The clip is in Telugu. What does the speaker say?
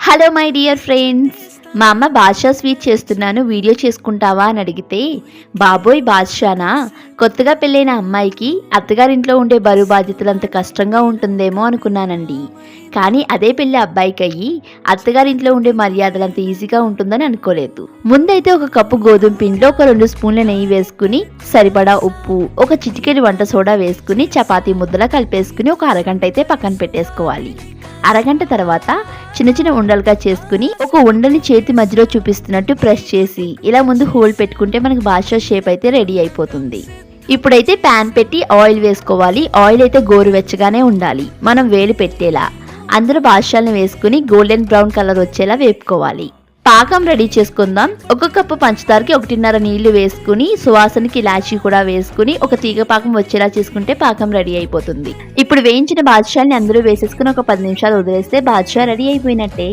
హలో మై డియర్ ఫ్రెండ్స్, మా అమ్మ బాద్షా స్వీట్ చేస్తున్నాను వీడియో చేసుకుంటావా అని అడిగితే, బాబోయ్ బాద్షానా, కొత్తగా పెళ్ళైన అమ్మాయికి అత్తగారింట్లో ఉండే బరువు బాధ్యతలు అంత కష్టంగా ఉంటుందేమో అనుకున్నానండి. కానీ అదే పెళ్ళి అబ్బాయికి అయ్యి అత్తగారింట్లో ఉండే మర్యాదలు అంత ఈజీగా ఉంటుందని అనుకోలేదు. ముందైతే ఒక కప్పు గోధుమ పిండిలో ఒక 2 స్పూన్ల నెయ్యి వేసుకుని, సరిపడా ఉప్పు, ఒక చిటికెడు వంట సోడా వేసుకుని చపాతీ ముద్దలా కలిపేసుకుని ఒక అరగంట అయితే పక్కన పెట్టేసుకోవాలి. అరగంట తర్వాత చిన్న చిన్న ఉండలుగా చేసుకుని ఒక ఉండని చేతి మధ్యలో చూపిస్తున్నట్టు ప్రెస్ చేసి ఇలా ముందు హోల్ పెట్టుకుంటే మనకి బాద్షా షేప్ అయితే రెడీ అయిపోతుంది. ఇప్పుడైతే ప్యాన్ పెట్టి ఆయిల్ వేసుకోవాలి. ఆయిల్ అయితే గోరువెచ్చగానే ఉండాలి, మనం వేలు పెట్టేలా. అందులో బాద్షాలను వేసుకుని గోల్డెన్ బ్రౌన్ కలర్ వచ్చేలా వేపుకోవాలి. పాకం రెడీ చేసుకుందాం. ఒక కప్పు పంచదారకి 1.5 నీళ్లు వేసుకుని సువాసనకి ఇలాచీ కూడా వేసుకుని ఒక తీగ పాకం వచ్చేలా చేసుకుంటే పాకం రెడీ అయిపోతుంది. ఇప్పుడు వేయించిన బాద్షాల్ని అందులో వేసేసుకుని ఒక 10 నిమిషాలు వదిలేస్తే బాద్షా రెడీ అయిపోయినట్టే.